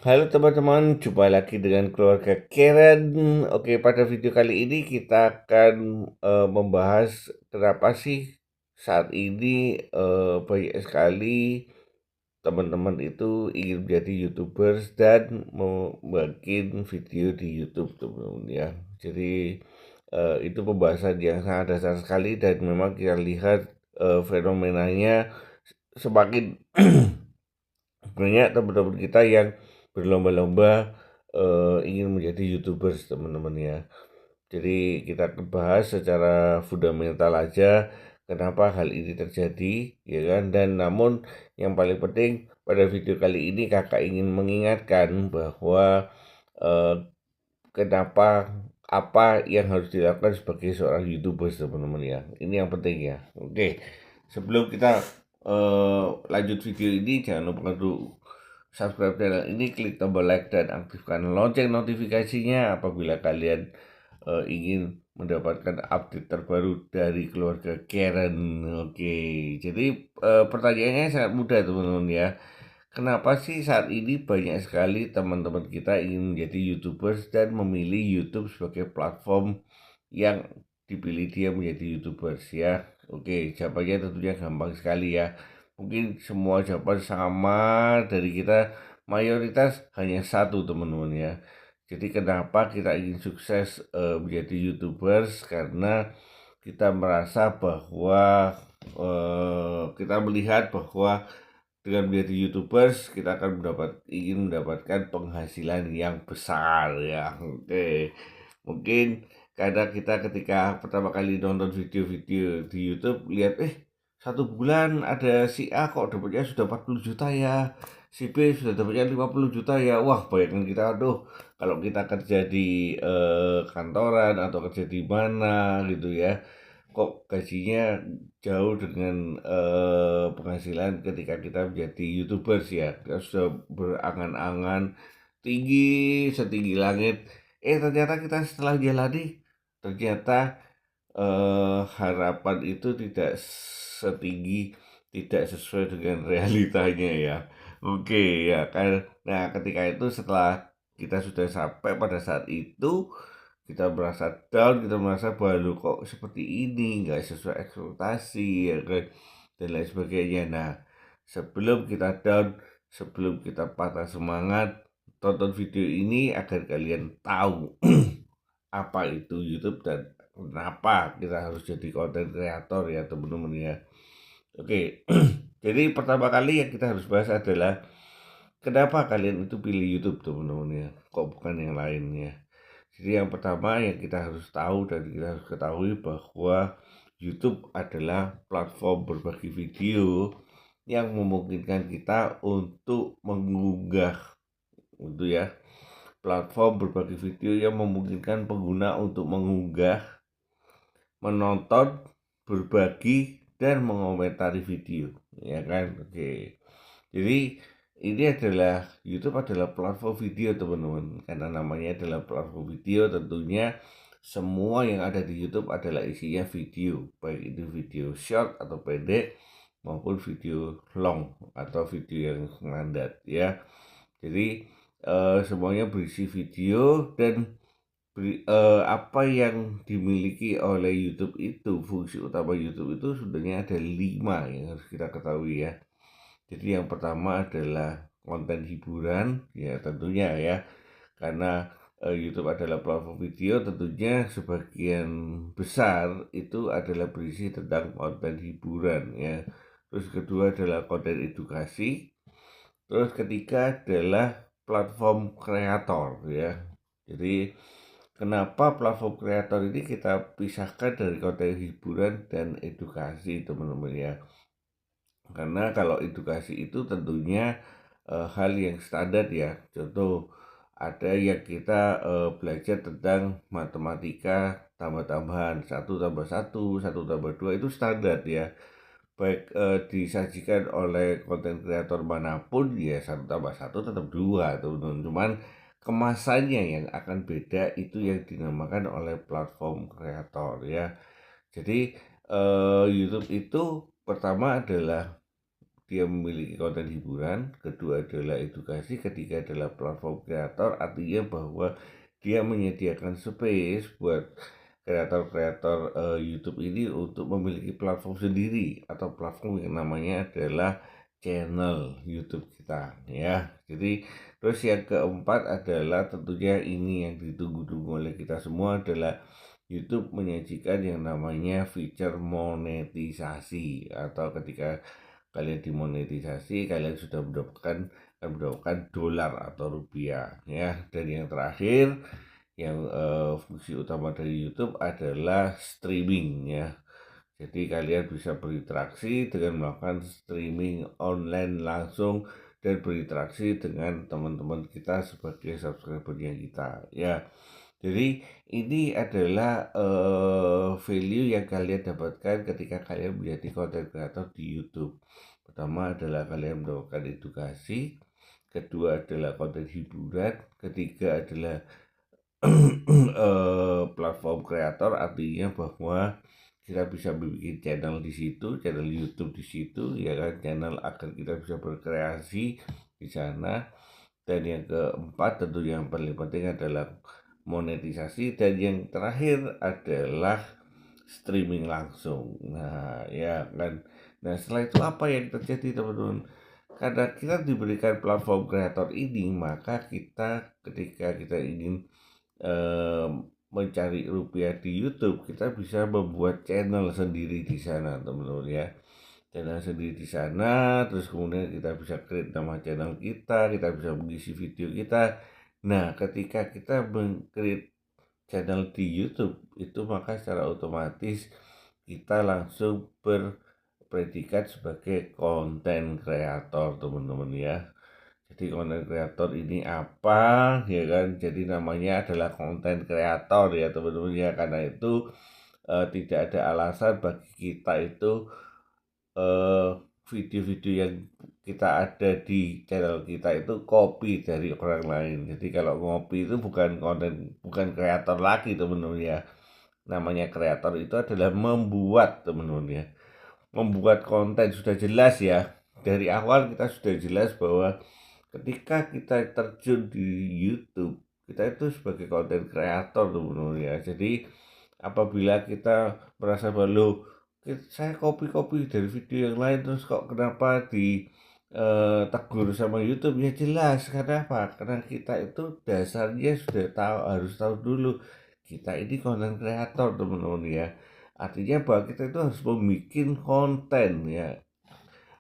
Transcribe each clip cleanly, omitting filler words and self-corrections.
Halo teman-teman, jumpa lagi dengan keluarga Karen. Oke, pada video kali ini kita akan membahas kenapa sih saat ini banyak sekali teman-teman itu ingin menjadi YouTubers dan membuat video di YouTube, teman-teman ya. Jadi itu pembahasan yang sangat dasar sekali dan memang kita lihat fenomenanya semakin banyak teman-teman kita yang berlomba-lomba ingin menjadi YouTubers, teman-teman ya. Jadi kita akan bahas secara fundamental aja kenapa hal ini terjadi, ya kan. Dan namun yang paling penting pada video kali ini kakak ingin mengingatkan bahwa eh, kenapa apa yang harus dilakukan sebagai seorang YouTubers, teman-teman ya. Ini yang penting ya. Oke, sebelum kita lanjut video ini, jangan lupa untuk subscribe channel ini, klik tombol like dan aktifkan lonceng notifikasinya apabila kalian ingin mendapatkan update terbaru dari keluarga Karen. Oke, jadi pertanyaannya sangat mudah, teman-teman ya. Kenapa sih saat ini banyak sekali teman-teman kita ingin menjadi YouTubers dan memilih YouTube sebagai platform yang dipilih dia menjadi YouTubers ya? Oke, jawabannya tentunya gampang sekali ya. Mungkin semua jawaban sama dari kita, mayoritas hanya satu, teman-teman ya. Jadi kenapa kita ingin sukses menjadi YouTubers? Karena kita merasa bahwa kita melihat bahwa dengan menjadi YouTubers kita akan ingin mendapatkan penghasilan yang besar ya. Oke. Mungkin karena kita ketika pertama kali nonton video-video di YouTube lihat satu bulan ada si A kok dapatnya sudah 40 juta ya, si B sudah dapatnya 50 juta ya. Wah, bayangkan kita, aduh, kalau kita kerja di kantoran atau kerja di mana gitu ya, kok gajinya jauh dengan penghasilan ketika kita menjadi YouTubers ya. Kita sudah berangan-angan tinggi setinggi langit. Ternyata kita setelah jalani, ternyata harapan itu tidak setinggi, tidak sesuai dengan realitanya ya. Oke ya kan. Nah, ketika itu setelah kita sudah sampai pada saat itu, kita merasa down, kita merasa bahwa kok seperti ini, nggak sesuai ekspektasi ya kan, dan lain sebagainya. Nah, sebelum kita down, sebelum kita patah semangat, tonton video ini agar kalian tahu apa itu YouTube dan kenapa kita harus jadi konten kreator ya, teman-teman ya. Oke, jadi pertama kali yang kita harus bahas adalah kenapa kalian itu pilih YouTube, teman-teman ya, kok bukan yang lainnya. Jadi yang pertama yang kita harus tahu dan kita harus ketahui bahwa YouTube adalah platform berbagi video yang memungkinkan kita untuk mengunggah, untuk ya, platform berbagi video yang memungkinkan pengguna untuk mengunggah, menonton, berbagi, dan mengomentari video, ya kan? Oke. Jadi ini adalah YouTube adalah platform video, teman-teman. Karena namanya adalah platform video, tentunya semua yang ada di YouTube adalah isinya video, baik itu video short atau pendek maupun video long atau video yang mandat ya. Jadi semuanya berisi video dan apa yang dimiliki oleh YouTube itu, fungsi utama YouTube itu sebenarnya ada 5 yang harus kita ketahui ya. Jadi yang pertama adalah konten hiburan, ya tentunya ya, karena YouTube adalah platform video, tentunya sebagian besar itu adalah berisi tentang konten hiburan ya. Terus kedua adalah konten edukasi, terus ketiga adalah platform kreator ya. Jadi kenapa platform kreator ini kita pisahkan dari konten hiburan dan edukasi, teman-teman ya. Karena kalau edukasi itu tentunya hal yang standar ya. Contoh ada yang kita belajar tentang matematika tambah-tambahan, satu tambah satu, satu tambah 2 itu standar ya. Baik disajikan oleh konten kreator manapun ya, satu tambah satu tetap 2, teman-teman. Cuman kemasannya yang akan beda, itu yang dinamakan oleh platform kreator ya. Jadi YouTube itu pertama adalah dia memiliki konten hiburan, kedua adalah edukasi, ketiga adalah platform kreator, artinya bahwa dia menyediakan space buat kreator-kreator YouTube ini untuk memiliki platform sendiri atau platform yang namanya adalah channel YouTube kita ya. Jadi terus yang keempat adalah tentunya ini yang ditunggu-tunggu oleh kita semua adalah YouTube menyajikan yang namanya fitur monetisasi atau ketika kalian dimonetisasi kalian sudah mendapatkan dolar atau rupiah ya. Dan yang terakhir yang fungsi utama dari YouTube adalah streaming ya. Jadi kalian bisa berinteraksi dengan melakukan streaming online langsung dan berinteraksi dengan teman-teman kita sebagai subscribernya kita ya. Jadi ini adalah value yang kalian dapatkan ketika kalian menjadi content creator di YouTube. Pertama adalah kalian mendapatkan edukasi, kedua adalah konten hiburan, ketiga adalah platform kreator, artinya bahwa kita bisa bikin channel di situ, channel YouTube di situ, ya kan, channel agar kita bisa berkreasi di sana. Dan yang keempat tentu yang paling penting adalah monetisasi, dan yang terakhir adalah streaming langsung. Nah, ya kan. Nah, setelah itu apa yang terjadi, teman-teman? Karena kita diberikan platform kreator ini, maka kita ketika kita ingin mencari rupiah di YouTube, kita bisa membuat channel sendiri di sana, teman-teman ya. Channel sendiri di sana, terus kemudian kita bisa create nama channel kita bisa mengisi video kita. Nah, ketika kita meng-create channel di YouTube itu, maka secara otomatis kita langsung berpredikat sebagai konten kreator, teman-teman ya. Jadi konten kreator ini apa ya kan? Jadi namanya adalah konten kreator ya teman-teman ya. Karena itu tidak ada alasan bagi kita itu video-video yang kita ada di channel kita itu copy dari orang lain. Jadi kalau ngopi itu bukan kreator lagi teman-teman ya. Namanya kreator itu adalah membuat, teman-teman ya. Membuat konten sudah jelas ya. Dari awal kita sudah jelas bahwa ketika kita terjun di YouTube, kita itu sebagai konten kreator teman-teman ya. Jadi apabila kita merasa bahwa saya copy dari video yang lain terus kok kenapa di tegur sama YouTube, ya jelas karena apa? Karena kita itu dasarnya sudah tahu, harus tahu dulu kita ini konten kreator teman-teman ya. Artinya bahwa kita itu harus membuat konten ya.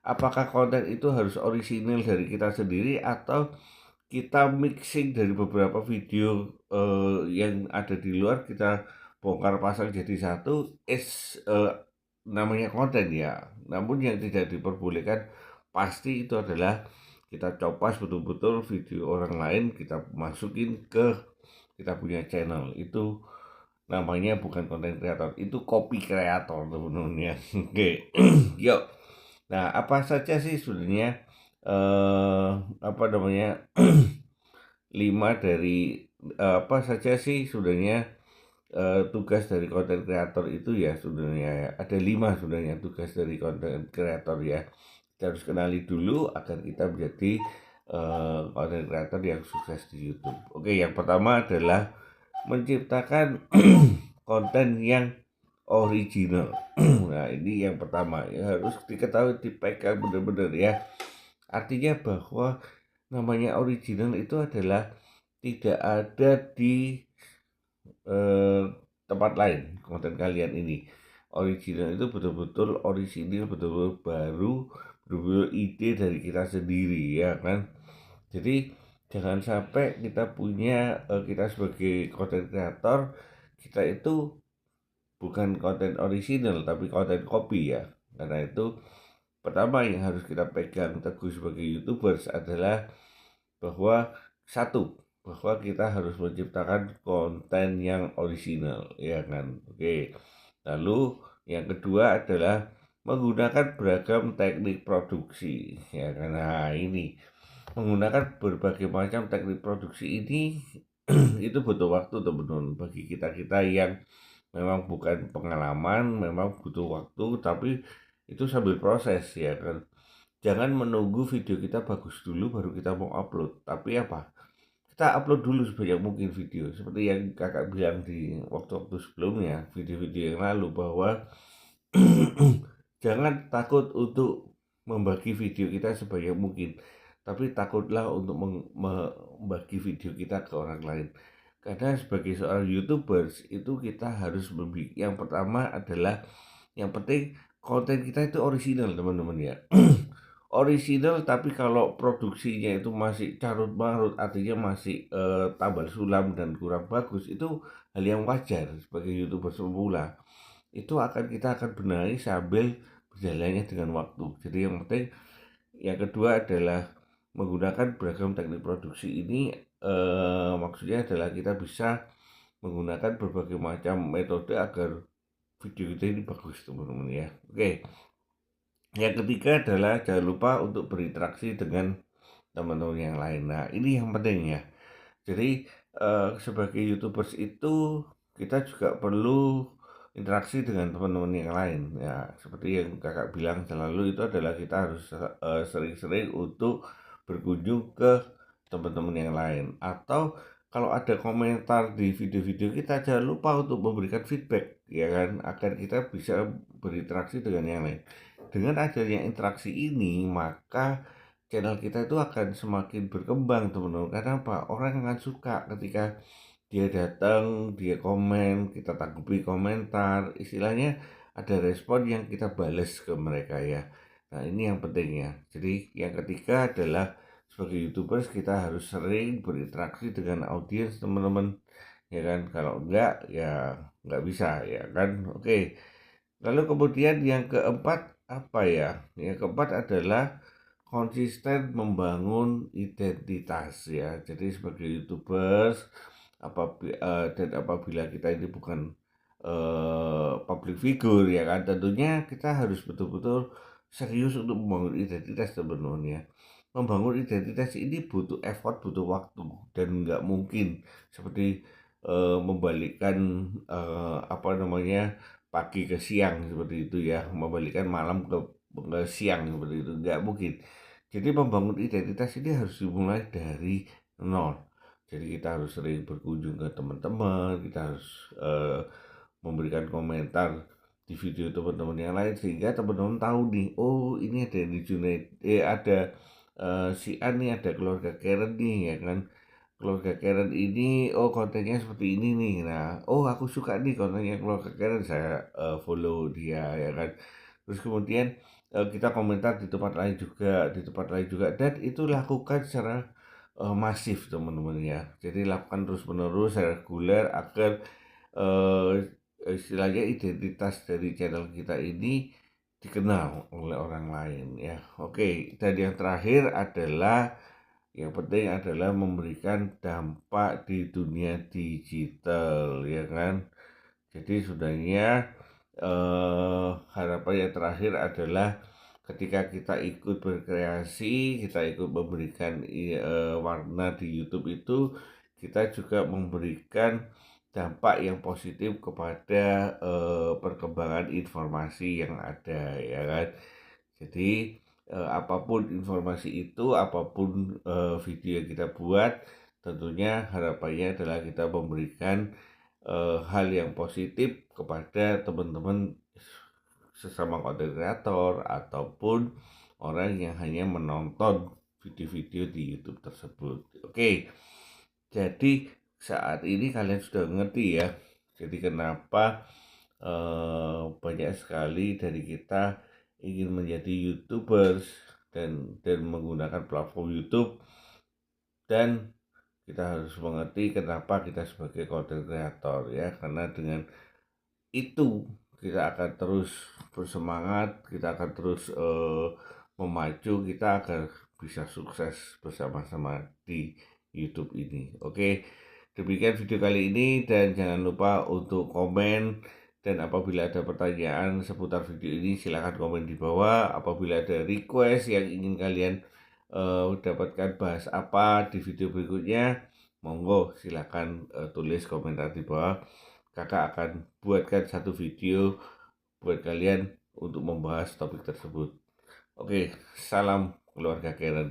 Apakah konten itu harus orisinil dari kita sendiri atau kita mixing dari beberapa video yang ada di luar, kita bongkar pasang jadi satu, namanya konten ya. Namun yang tidak diperbolehkan pasti itu adalah kita copas betul-betul video orang lain, kita masukin ke kita punya channel. Itu namanya bukan konten kreator, itu copy kreator teman-teman ya. Oke. Yuk. Nah, apa saja sih sebenarnya apa namanya 5 dari apa saja sih sebenarnya tugas dari konten kreator itu ya sebenarnya ada 5 sebenarnya tugas dari konten kreator ya. Kita harus kenali dulu agar kita menjadi konten kreator yang sukses di YouTube. Oke, yang pertama adalah menciptakan konten yang original. Nah, ini yang pertama ya, harus diketahui, dipegang benar-benar ya. Artinya bahwa namanya original itu adalah tidak ada di eh, tempat lain. Konten kalian ini original itu betul-betul orisinil, betul-betul baru, betul-betul ide dari kita sendiri ya kan. Jadi jangan sampai kita punya kita sebagai konten kreator, kita itu bukan konten original tapi konten copy ya. Karena itu pertama yang harus kita pegang teguh sebagai YouTubers adalah bahwa satu, bahwa kita harus menciptakan konten yang original ya kan. Oke. Lalu yang kedua adalah menggunakan beragam teknik produksi ya. Karena ini menggunakan berbagai macam teknik produksi ini itu butuh waktu teman-teman. Bagi kita yang memang bukan pengalaman, memang butuh waktu, tapi itu sambil proses ya kan. Jangan menunggu video kita bagus dulu baru kita mau upload, tapi apa, kita upload dulu sebanyak mungkin video. Seperti yang Kakak bilang di waktu-waktu sebelumnya, video-video yang lalu, bahwa jangan takut untuk membagi video kita sebanyak mungkin, tapi takutlah untuk membagi video kita ke orang lain. Karena sebagai seorang YouTubers itu kita harus yang pertama adalah, yang penting konten kita itu orisinal teman-teman ya. Orisinal, tapi kalau produksinya itu masih carut marut, artinya masih tambal sulam dan kurang bagus, itu hal yang wajar sebagai YouTuber semula. Itu kita akan benahi sambil berjalannya dengan waktu. Jadi yang penting, yang kedua adalah menggunakan beragam teknik produksi ini, maksudnya adalah kita bisa menggunakan berbagai macam metode agar video kita ini bagus teman-teman ya. Oke. Yang ketiga adalah jangan lupa untuk berinteraksi dengan teman-teman yang lain. Nah, ini yang penting ya. Jadi sebagai YouTubers itu kita juga perlu interaksi dengan teman-teman yang lain. Ya, seperti yang Kakak bilang selalu, itu adalah kita harus sering-sering untuk berkunjung ke teman-teman yang lain. Atau kalau ada komentar di video-video kita, jangan lupa untuk memberikan feedback, ya kan, agar kita bisa berinteraksi dengan yang lain. Dengan adanya interaksi ini, maka channel kita itu akan semakin berkembang teman-teman. Karena apa? Orang akan suka ketika dia datang, dia komen, kita tanggapi komentar, istilahnya ada respon yang kita balas ke mereka ya. Nah, ini yang penting ya. Jadi yang ketiga adalah sebagai YouTubers kita harus sering berinteraksi dengan audiens teman-teman, ya kan. Kalau enggak ya enggak bisa, ya kan. Oke. Lalu kemudian yang keempat apa ya? Yang keempat adalah konsisten membangun identitas ya. Jadi sebagai YouTubers, dan apabila kita ini bukan public figure, ya kan, tentunya kita harus betul-betul serius untuk membangun identitas teman-teman. Membangun identitas ini butuh effort, butuh waktu, dan nggak mungkin seperti membalikkan apa namanya, pagi ke siang seperti itu ya, membalikkan malam ke siang seperti itu, nggak mungkin. Jadi membangun identitas ini harus dimulai dari nol. Jadi kita harus sering berkunjung ke teman-teman, kita harus memberikan komentar di video teman-teman yang lain, sehingga teman-teman tahu nih, oh ini ada di Junaid, ada si A nih, ada keluarga Karen nih, ya kan. Keluarga Karen ini, oh kontennya seperti ini nih. Nah, oh aku suka nih kontennya keluarga Karen, saya follow dia, ya kan. Terus kemudian kita komentar di tempat lain juga, dan itu lakukan secara masif teman-teman ya. Jadi lakukan terus-menerus, reguler, agar eh, istilahnya identitas dari channel kita ini dikenal oleh orang lain ya. Oke, dan yang terakhir adalah, yang penting adalah memberikan dampak di dunia digital, ya kan. Jadi sebenarnya harapan yang terakhir adalah ketika kita ikut berkreasi, kita ikut memberikan warna di YouTube itu, kita juga memberikan dampak yang positif kepada perkembangan informasi yang ada, ya kan. Jadi apapun informasi itu, apapun video yang kita buat, tentunya harapannya adalah kita memberikan hal yang positif kepada teman-teman sesama konten kreator ataupun orang yang hanya menonton video-video di YouTube tersebut. Oke, jadi saat ini kalian sudah ngerti ya. Jadi kenapa banyak sekali dari kita ingin menjadi YouTubers dan menggunakan platform YouTube, dan kita harus mengerti kenapa kita sebagai content creator ya, karena dengan itu kita akan terus bersemangat, kita akan terus memacu kita agar bisa sukses bersama-sama di YouTube ini. Oke, demikian video kali ini, dan jangan lupa untuk komen, dan apabila ada pertanyaan seputar video ini silahkan komen di bawah. Apabila ada request yang ingin kalian dapatkan bahas apa di video berikutnya, monggo silahkan tulis komentar di bawah. Kakak akan buatkan satu video buat kalian untuk membahas topik tersebut. Oke, salam keluarga Karen.